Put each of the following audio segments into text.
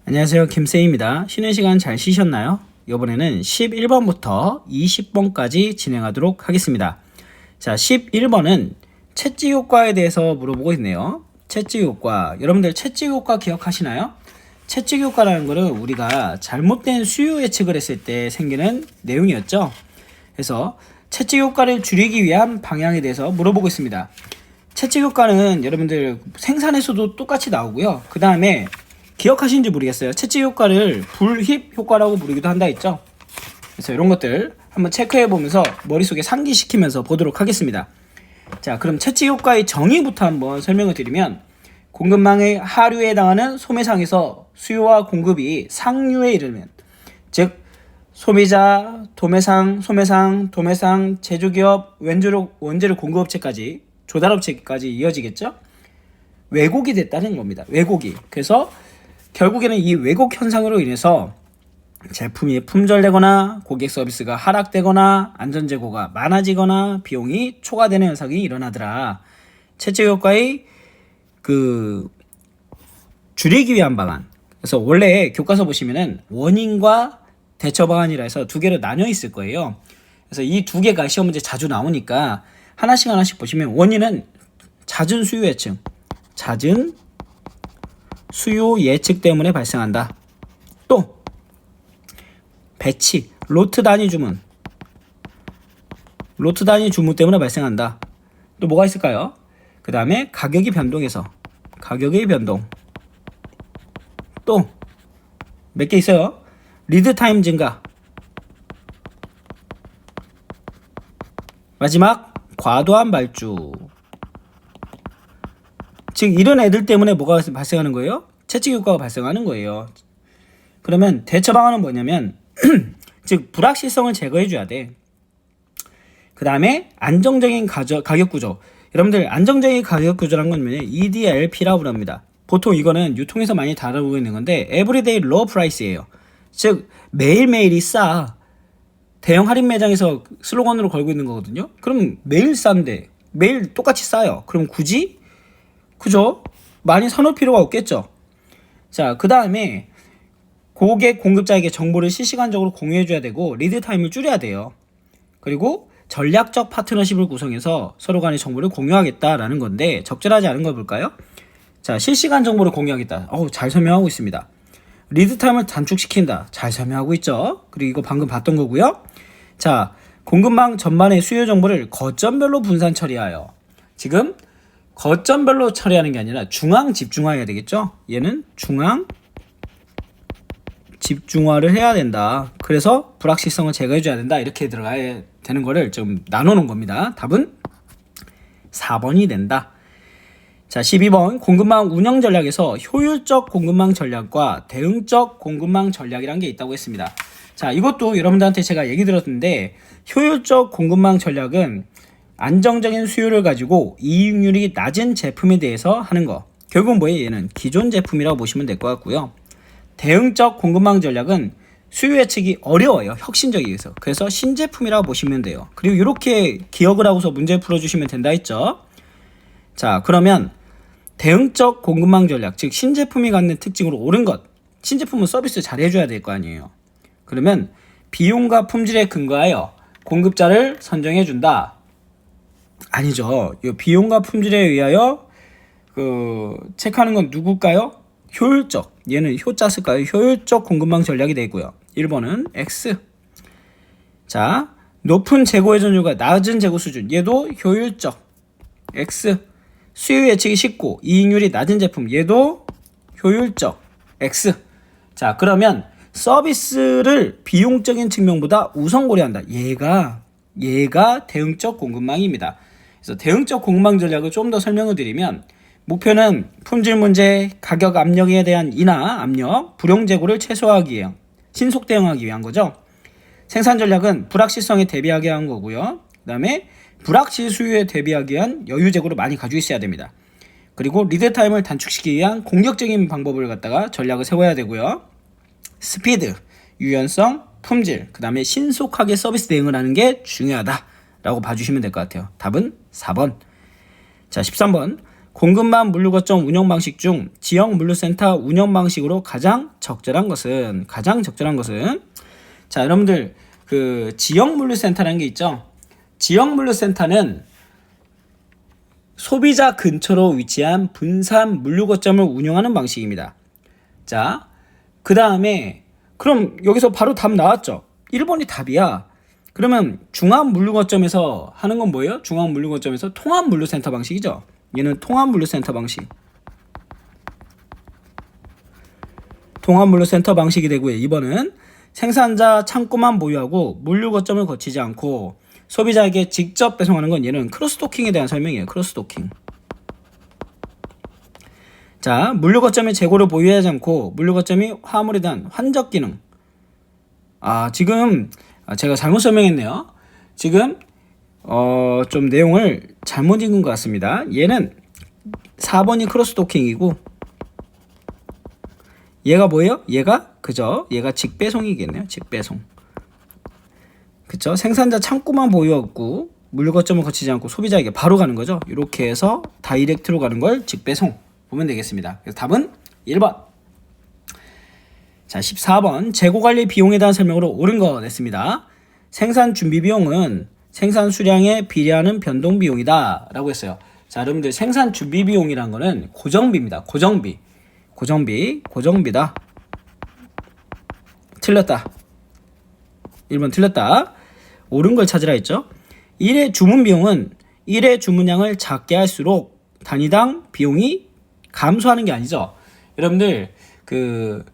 안녕하세요, 김쌤입니다. 쉬는 시간 잘 쉬셨나요? 이번에는 11번부터 20번까지 진행하도록 하겠습니다. 자, 11번은 채찍 효과에 대해서 물어보고 있네요. 채찍 효과. 여러분들 채찍 효과 기억하시나요? 채찍 효과라는 거는 우리가 잘못된 수요 예측을 했을 때 생기는 내용이었죠. 그래서 채찍 효과를 줄이기 위한 방향에 대해서 물어보고 있습니다. 채찍 효과는 여러분들 생산에서도 똑같이 나오고요. 그 다음에 기억하시는지 모르겠어요. 채찍 효과를 불힙 효과라고 부르기도 한다 했죠. 그래서 이런 것들 한번 체크해 보면서 머릿속에 상기시키면서 보도록 하겠습니다. 자, 그럼 채찍 효과의 정의부터 한번 설명을 드리면, 공급망의 하류에 해당하는 소매상에서 수요와 공급이 상류에 이르면, 즉 소비자, 도매상, 소매상, 도매상, 제조기업, 원재료 공급업체까지, 조달업체까지 이어지겠죠. 왜곡이 됐다는 겁니다. 왜곡이. 그래서 결국에는 이 왜곡 현상으로 인해서 제품이 품절되거나 고객 서비스가 하락되거나 안전재고가 많아지거나 비용이 초과되는 현상이 일어나더라. 채찍 효과의 줄이기 위한 방안. 그래서 원래 교과서 보시면은 원인과 대처 방안이라 해서 두 개로 나뉘어 있을 거예요. 그래서 이 두 개가 시험 문제 자주 나오니까 하나씩 보시면, 원인은 잦은 수요 예측, 잦은 수요 예측 때문에 발생한다. 또 배치, 로트 단위 주문, 로트 단위 주문 때문에 발생한다. 또 뭐가 있을까요? 그 다음에 가격이 변동해서, 가격의 변동. 또 몇 개 있어요. 리드 타임 증가. 마지막 과도한 발주. 즉 이런 애들 때문에 뭐가 발생하는 거예요? 채찍 효과가 발생하는 거예요. 그러면 대처 방안은 뭐냐면 즉 불확실성을 제거해 줘야 돼. 그 다음에 안정적인 가격 구조. 여러분들 안정적인 가격 구조란 건 뭐냐면 EDLP라고 합니다. 보통 이거는 유통에서 많이 다루고 있는 건데 Everyday Low Price예요. 즉 매일매일이 싸. 대형 할인 매장에서 슬로건으로 걸고 있는 거거든요. 그럼 매일 싼데 매일 똑같이 싸요. 그럼 굳이? 그죠? 많이 사놓을 필요가 없겠죠. 자, 그 다음에 고객 공급자에게 정보를 실시간적으로 공유해줘야 되고 리드 타임을 줄여야 돼요. 그리고 전략적 파트너십을 구성해서 서로 간의 정보를 공유하겠다라는 건데, 적절하지 않은 걸 볼까요? 자, 실시간 정보를 공유하겠다. 잘 설명하고 있습니다. 리드 타임을 단축시킨다. 잘 설명하고 있죠. 그리고 이거 방금 봤던 거고요. 자, 공급망 전반의 수요 정보를 거점별로 분산 처리하여. 지금 거점별로 처리하는 게 아니라 중앙 집중화해야 되겠죠. 얘는 중앙 집중화를 해야 된다. 그래서 불확실성을 제거해줘야 된다. 이렇게 들어가야 되는 거를 좀 나눠놓은 겁니다. 답은 4번이 된다. 자, 12번 공급망 운영 전략에서 효율적 공급망 전략과 대응적 공급망 전략이라는 게 있다고 했습니다. 자, 이것도 여러분들한테 제가 얘기 들었는데, 효율적 공급망 전략은 안정적인 수요를 가지고 이익률이 낮은 제품에 대해서 하는 거. 결국은 뭐예요? 얘는 기존 제품이라고 보시면 될 것 같고요. 대응적 공급망 전략은 수요 예측이 어려워요. 혁신적이어서. 그래서 신제품이라고 보시면 돼요. 그리고 이렇게 기억을 하고서 문제 풀어주시면 된다 했죠. 자, 그러면 대응적 공급망 전략, 즉 신제품이 갖는 특징으로 옳은 것. 신제품은 서비스 잘 해줘야 될 거 아니에요. 그러면 비용과 품질에 근거하여 공급자를 선정해준다. 아니죠. 이 비용과 품질에 의하여 체크하는 건 누굴까요? 효율적. 얘는 효자 쓸까요? 효율적 공급망 전략이 되고요. 1번은 X. 자, 높은 재고 회전율과 낮은 재고 수준. 얘도 효율적. X. 수요 예측이 쉽고 이익률이 낮은 제품. 얘도 효율적. X. 자, 그러면 서비스를 비용적인 측면보다 우선 고려한다. 얘가 대응적 공급망입니다. 그래서 대응적 공급망 전략을 좀 더 설명을 드리면, 목표는 품질 문제, 가격 압력에 대한 인하, 압력, 불용 재고를 최소화하기 위한, 신속 대응하기 위한 거죠. 생산 전략은 불확실성에 대비하게 한 거고요. 그 다음에 불확실 수요에 대비하기 위한 여유 재고를 많이 가지고 있어야 됩니다. 그리고 리드 타임을 단축시키기 위한 공격적인 방법을 갖다가 전략을 세워야 되고요. 스피드, 유연성, 품질, 그 다음에 신속하게 서비스 대응을 하는 게 중요하다라고 봐주시면 될 것 같아요. 답은 4번. 자, 13번. 공급망 물류 거점 운영 방식 중 지역 물류센터 운영 방식으로 가장 적절한 것은 자, 여러분들 그 지역 물류센터라는 게 있죠. 지역 물류센터는 소비자 근처로 위치한 분산 물류 거점을 운영하는 방식입니다. 자, 그 다음에 그럼 여기서 바로 답 나왔죠. 1번이 답이야. 그러면 중앙 물류 거점에서 하는 건 뭐예요? 중앙 물류 거점에서 통합 물류센터 방식이죠. 얘는 통합 물류센터 방식. 통합 물류센터 방식이 되고요. 2번은 생산자 창고만 보유하고 물류 거점을 거치지 않고 소비자에게 직접 배송하는 건 얘는 크로스도킹에 대한 설명이에요. 크로스도킹. 자, 물류 거점의 재고를 보유하지 않고 물류 거점이 화물에 대한 환적 기능. 지금 제가 잘못 설명했네요. 지금 좀 내용을 잘못 읽은 것 같습니다. 얘는 4번이 크로스도킹이고 얘가 뭐예요? 얘가 직배송이겠네요. 직배송. 그쵸? 생산자 창고만 보유하고 물류 거점을 거치지 않고 소비자에게 바로 가는 거죠. 이렇게 해서 다이렉트로 가는 걸 직배송 보면 되겠습니다. 그래서 답은 1번. 자, 14번 재고관리 비용에 대한 설명으로 옳은 거 냈습니다. 생산 준비 비용은 생산 수량에 비례하는 변동 비용이다 라고 했어요. 자, 여러분들 생산 준비 비용이란 거는 고정비입니다. 고정비다. 틀렸다. 1번 틀렸다. 옳은 걸 찾으라 했죠. 1회 주문 비용은 1회 주문량을 작게 할수록 단위당 비용이 감소하는 게 아니죠. 여러분들 그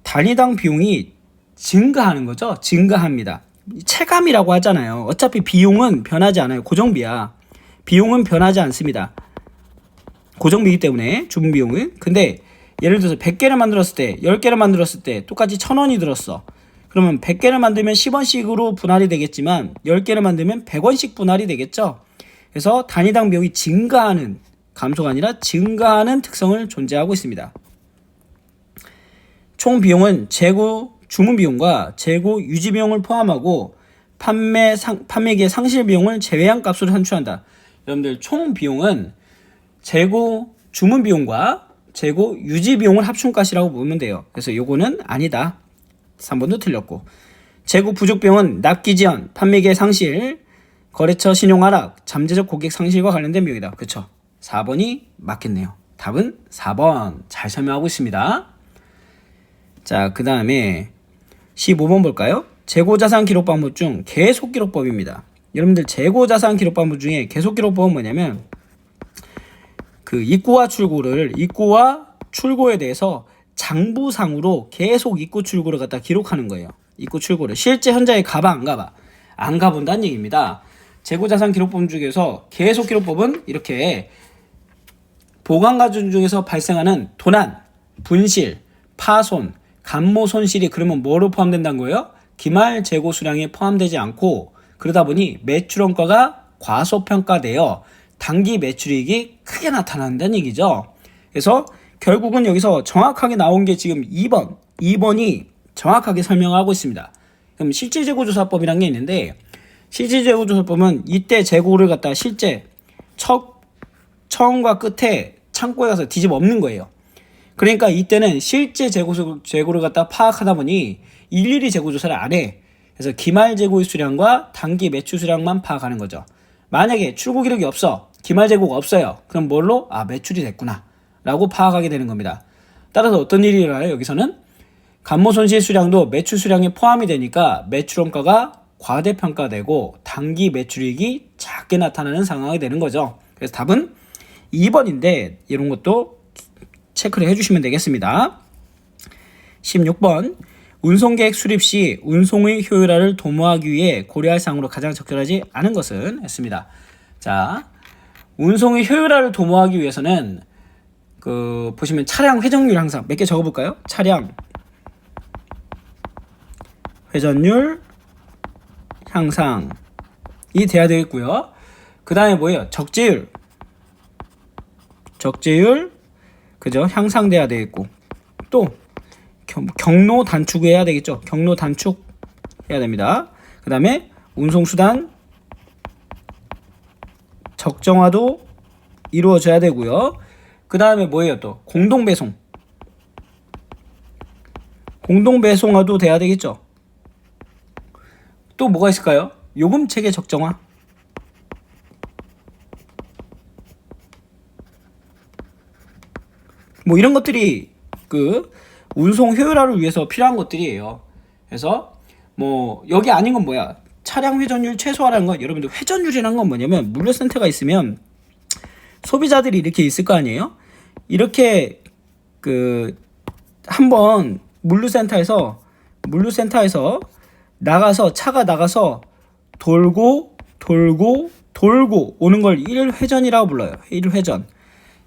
단위당 비용이 증가하는 거죠. 증가합니다. 체감이라고 하잖아요. 어차피 비용은 변하지 않아요. 고정비야. 비용은 변하지 않습니다. 고정비이기 때문에 주문 비용은. 근데 예를 들어서 100개를 만들었을 때 10개를 만들었을 때 똑같이 1,000원이 들었어. 그러면 100개를 만들면 10원씩으로 분할이 되겠지만 10개를 만들면 100원씩 분할이 되겠죠. 그래서 단위당 비용이 증가하는, 감소가 아니라 증가하는 특성을 존재하고 있습니다. 총 비용은 재고 주문 비용과 재고 유지 비용을 포함하고 판매기의 상실 비용을 제외한 값으로 산출한다. 여러분들 총 비용은 재고 주문 비용과 재고 유지 비용을 합친 값이라고 보면 돼요. 그래서 요거는 아니다. 3번도 틀렸고. 재고 부족 비용은 납기 지연, 판매기의 상실, 거래처 신용 하락, 잠재적 고객 상실과 관련된 비용이다. 그쵸? 4번이 맞겠네요. 답은 4번. 잘 설명하고 있습니다. 자, 그 다음에 15번 볼까요? 재고자산 기록 방법 중 계속 기록법입니다. 여러분들 재고자산 기록 방법 중에 계속 기록법은 뭐냐면 그 입고와 출고에 대해서 장부상으로 계속 입고 출고를 갖다 기록하는 거예요. 입고 출고를 실제 현장에 가봐 안 가봐? 안 가본다는 얘기입니다. 재고자산 기록법 중에서 계속 기록법은 이렇게 보관과정 중에서 발생하는 도난, 분실, 파손, 감모 손실이 그러면 뭐로 포함된다는 거예요? 기말 재고 수량에 포함되지 않고 그러다 보니 매출원가가 과소평가되어 단기 매출이익이 크게 나타난다는 얘기죠. 그래서 결국은 여기서 정확하게 나온 게 지금 2번이 정확하게 설명하고 있습니다. 그럼 실질재고조사법이라는 게 있는데 실질재고조사법은 이때 재고를 갖다 실제 처음과 끝에 창고에 가서 뒤집어 엎는 거예요. 그러니까 이때는 실제 재고를 갖다 파악하다 보니 일일이 재고조사를 안 해. 그래서 기말 재고의 수량과 단기 매출 수량만 파악하는 거죠. 만약에 출고 기록이 없어. 기말 재고가 없어요. 그럼 뭘로? 매출이 됐구나 라고 파악하게 되는 겁니다. 따라서 어떤 일이 일어나요? 여기서는 감모 손실 수량도 매출 수량에 포함이 되니까 매출원가가 과대평가되고 단기 매출이익이 작게 나타나는 상황이 되는 거죠. 그래서 답은 2번인데 이런 것도 체크를 해주시면 되겠습니다. 16번 운송계획 수립 시 운송의 효율화를 도모하기 위해 고려할 사항으로 가장 적절하지 않은 것은 했습니다. 자, 운송의 효율화를 도모하기 위해서는 보시면 차량 회전율 항상 몇 개 적어볼까요? 차량 회전율 향상이 돼야 되겠고요. 그 다음에 뭐예요? 적재율 그죠? 향상돼야 되겠고 또 경로 단축해야 되겠죠. 경로 단축 해야 됩니다. 그 다음에 운송수단 적정화도 이루어져야 되고요. 그 다음에 뭐예요 또? 공동배송. 공동배송화도 돼야 되겠죠. 또 뭐가 있을까요? 요금체계 적정화. 뭐 이런 것들이 그 운송 효율화를 위해서 필요한 것들이에요. 그래서 뭐 여기 아닌 건 뭐야? 차량 회전율 최소화라는 건, 여러분들 회전율이라는 건 뭐냐면 물류센터가 있으면 소비자들이 이렇게 있을 거 아니에요? 이렇게 그 한번 물류센터에서 나가서 차가 나가서 돌고 오는 걸 1회전이라고 불러요. 1회전.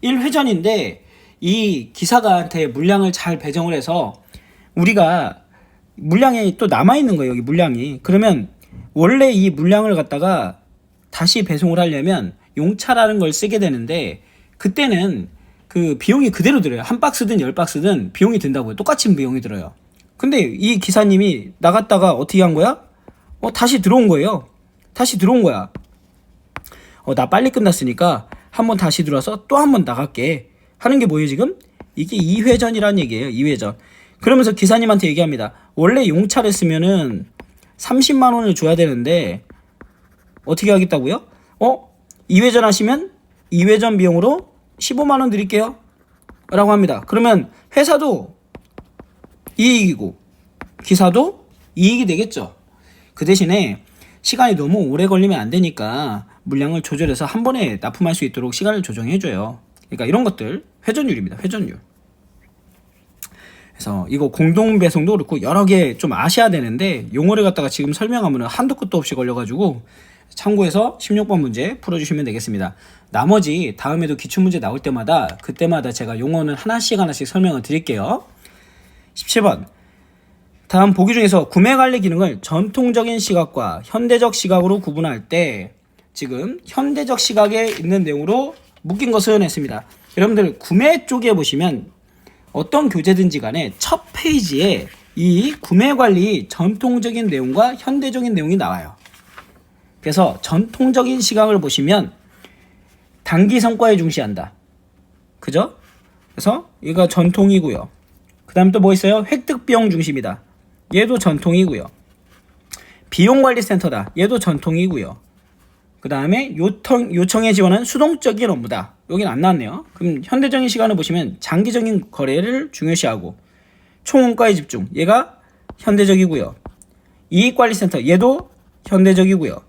1회전인데 이 기사가한테 물량을 잘 배정을 해서 우리가 물량이 또 남아있는 거예요. 여기 물량이. 그러면 원래 이 물량을 갖다가 다시 배송을 하려면 용차라는 걸 쓰게 되는데, 그때는 그 비용이 그대로 들어요. 한 박스든 10박스든 비용이 든다고요. 똑같이 비용이 들어요. 근데 이 기사님이 나갔다가 어떻게 한 거야? 다시 들어온 거예요. 다시 들어온 거야. 나 빨리 끝났으니까 한번 다시 들어와서 또 한번 나갈게 하는 게 뭐예요 지금? 이게 2회전이라는 얘기예요. 2회전. 그러면서 기사님한테 얘기합니다. 원래 용차를 쓰면은 30만 원을 줘야 되는데 어떻게 하겠다고요? 2회전 하시면 2회전 비용으로 15만 원 드릴게요 라고 합니다. 그러면 회사도 이익이고 기사도 이익이 되겠죠. 그 대신에 시간이 너무 오래 걸리면 안 되니까 물량을 조절해서 한 번에 납품할 수 있도록 시간을 조정해줘요. 그러니까 이런 것들 회전율입니다. 회전율. 그래서 이거 공동배송도 그렇고 여러 개 좀 아셔야 되는데 용어를 갖다가 지금 설명하면 한도 끝도 없이 걸려가지고 참고해서 16번 문제 풀어주시면 되겠습니다. 나머지 다음에도 기출문제 나올 때마다 그때마다 제가 용어는 하나씩 설명을 드릴게요. 17번. 다음 보기 중에서 구매관리 기능을 전통적인 시각과 현대적 시각으로 구분할 때 지금 현대적 시각에 있는 내용으로 묶인 것은 했습니다. 여러분들 구매 쪽에 보시면 어떤 교재든지 간에 첫 페이지에 이 구매관리 전통적인 내용과 현대적인 내용이 나와요. 그래서 전통적인 시각을 보시면 단기 성과에 중시한다. 그죠? 그래서 이거 전통이고요. 그 다음 또 뭐 있어요? 획득 비용 중심이다. 얘도 전통이고요. 비용관리센터다. 얘도 전통이고요. 그 다음에 요청에 지원한 수동적인 업무다. 여긴 안 나왔네요. 그럼 현대적인 시간을 보시면 장기적인 거래를 중요시하고 총원가에 집중. 얘가 현대적이고요. 이익관리센터. 얘도 현대적이고요.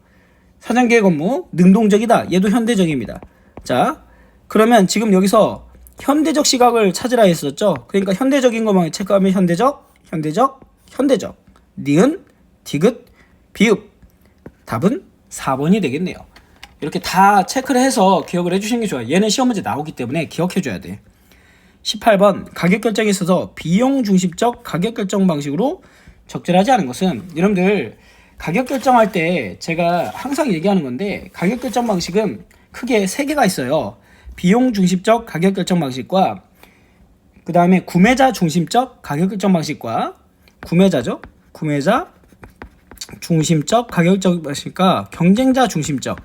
사전계획 업무 능동적이다. 얘도 현대적입니다. 자, 그러면 지금 여기서 현대적 시각을 찾으라 했었죠. 그러니까 현대적인 것만 체크하면 현대적. 니은, 디귿, 비읍. 답은 4번이 되겠네요. 이렇게 다 체크를 해서 기억을 해주시는 게 좋아요. 얘는 시험 문제 나오기 때문에 기억해줘야 돼. 18번. 가격 결정에 있어서 비용 중심적 가격 결정 방식으로 적절하지 않은 것은, 여러분들 가격 결정할 때 제가 항상 얘기하는 건데 가격 결정 방식은 크게 3개가 있어요. 비용 중심적 가격 결정 방식과 그 다음에 구매자 중심적 가격 결정 방식과 구매자 중심적 가격 결정 방식과 경쟁자 중심적.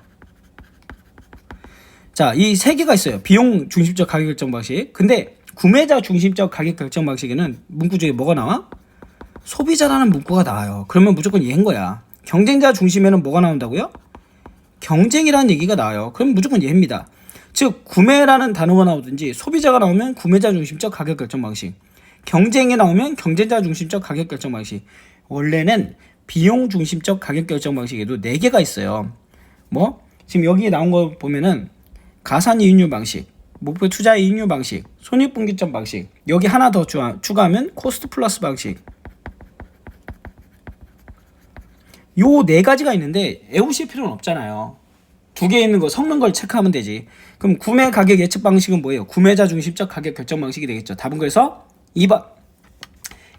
자, 이 3개가 있어요. 비용 중심적 가격 결정 방식. 근데 구매자 중심적 가격 결정 방식에는 문구 중에 뭐가 나와? 소비자라는 문구가 나와요. 그러면 무조건 얘인 거야. 경쟁자 중심에는 뭐가 나온다고요? 경쟁이라는 얘기가 나와요. 그럼 무조건 얘입니다. 즉 구매라는 단어가 나오든지 소비자가 나오면 구매자 중심적 가격 결정 방식, 경쟁에 나오면 경쟁자 중심적 가격 결정 방식. 원래는 비용 중심적 가격 결정 방식에도 4개가 있어요. 뭐 지금 여기에 나온 거 보면은 가산 이익률 방식, 목표 투자 이익률 방식, 손익분기점 방식. 여기 하나 더 추가하면 코스트 플러스 방식. 요 4가지가 있는데 외우실 필요는 없잖아요. 2개 있는 거 섞는 걸 체크하면 되지. 그럼 구매 가격 예측 방식은 뭐예요? 구매자 중심적 가격 결정 방식이 되겠죠. 답은 그래서 2번.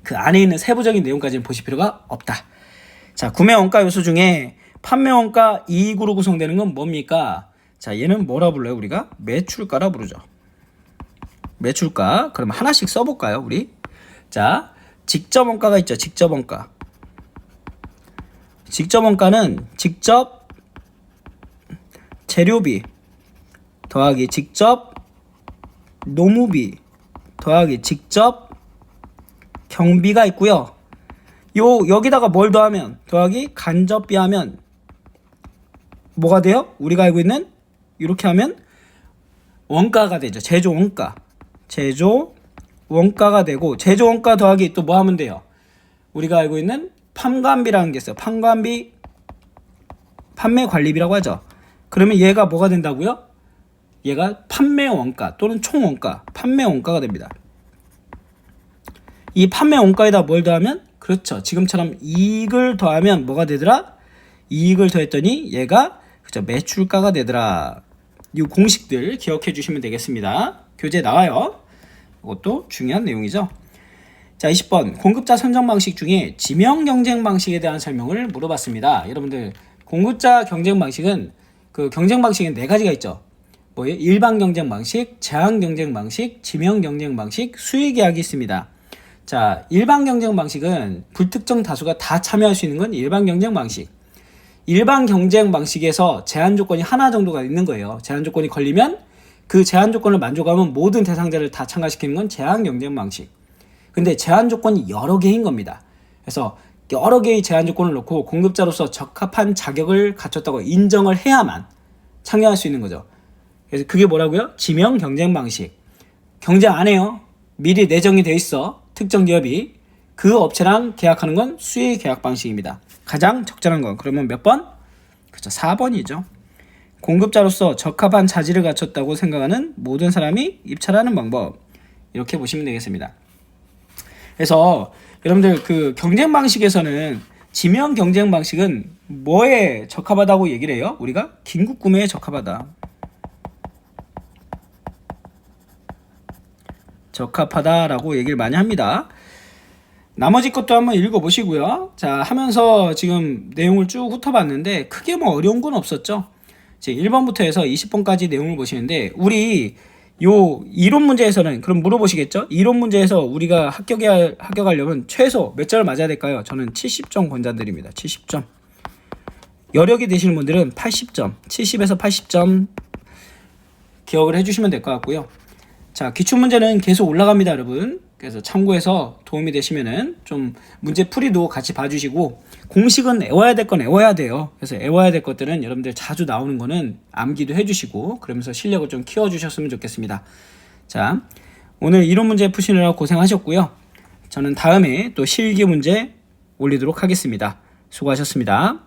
그 안에 있는 세부적인 내용까지는 보실 필요가 없다. 자, 구매 원가 요소 중에 판매 원가 이익으로 구성되는 건 뭡니까? 자, 얘는 뭐라 불러요? 우리가 매출가라 부르죠. 매출가. 그럼 하나씩 써볼까요, 우리? 자, 직접 원가가 있죠. 직접 원가. 직접 원가는 직접 재료비, 더하기 직접 노무비 더하기 직접 경비가 있고요. 여기다가 뭘 더하면 더하기 간접비 하면 뭐가 돼요? 우리가 알고 있는 이렇게 하면 원가가 되죠. 제조 원가가 되고, 제조 원가 더하기 또 뭐 하면 돼요? 우리가 알고 있는 판관비라는 게 있어요. 판관비, 판매 관리비라고 하죠. 그러면 얘가 뭐가 된다고요? 얘가 판매 원가 또는 총 원가, 판매 원가가 됩니다. 이 판매 원가에다 뭘 더하면, 그렇죠, 지금처럼 이익을 더하면 뭐가 되더라? 이익을 더했더니 얘가 그죠, 매출가가 되더라. 이 공식들 기억해 주시면 되겠습니다. 교재에 나와요. 이것도 중요한 내용이죠. 자, 20번 공급자 선정 방식 중에 지명 경쟁 방식에 대한 설명을 물어봤습니다. 여러분들, 공급자 경쟁 방식은 그 경쟁 방식은 네 가지가 있죠. 뭐예요? 일반 경쟁 방식, 제한 경쟁 방식, 지명 경쟁 방식, 수의 계약이 있습니다. 자, 일반 경쟁 방식은 불특정 다수가 다 참여할 수 있는 건 일반 경쟁 방식. 일반 경쟁 방식에서 제한 조건이 하나 정도가 있는 거예요. 제한 조건이 걸리면 그 제한 조건을 만족하면 모든 대상자를 다 참가시키는 건 제한 경쟁 방식. 근데 제한 조건이 여러 개인 겁니다. 그래서 여러 개의 제한 조건을 놓고 공급자로서 적합한 자격을 갖췄다고 인정을 해야만 참여할 수 있는 거죠. 그래서 그게 뭐라고요? 지명 경쟁 방식. 경쟁 안 해요. 미리 내정이 돼 있어. 특정 기업이. 그 업체랑 계약하는 건 수의 계약 방식입니다. 가장 적절한 건 그러면 몇 번? 그렇죠, 4번이죠. 공급자로서 적합한 자질을 갖췄다고 생각하는 모든 사람이 입찰하는 방법. 이렇게 보시면 되겠습니다. 그래서 여러분들, 그 경쟁 방식에서는 지명 경쟁 방식은 뭐에 적합하다고 얘기를 해요? 우리가 긴급 구매에 적합하다. 적합하다라고 얘기를 많이 합니다. 나머지 것도 한번 읽어보시고요. 자, 하면서 지금 내용을 쭉 훑어봤는데 크게 뭐 어려운 건 없었죠. 이제 1번부터 해서 20번까지 내용을 보시는데, 우리 요 이론 문제에서는 그럼 물어보시겠죠? 이론 문제에서 우리가 합격하려면 최소 몇 점을 맞아야 될까요? 저는 70점 권장드립니다. 70점. 여력이 되시는 분들은 80점, 70에서 80점 기억을 해주시면 될 것 같고요. 자, 기출문제는 계속 올라갑니다, 여러분. 그래서 참고해서 도움이 되시면은 좀 문제 풀이도 같이 봐주시고, 공식은 외워야 될 건 외워야 돼요. 그래서 외워야 될 것들은 여러분들 자주 나오는 거는 암기도 해주시고, 그러면서 실력을 좀 키워주셨으면 좋겠습니다. 자, 오늘 이론 문제 푸시느라 고생하셨고요. 저는 다음에 또 실기 문제 올리도록 하겠습니다. 수고하셨습니다.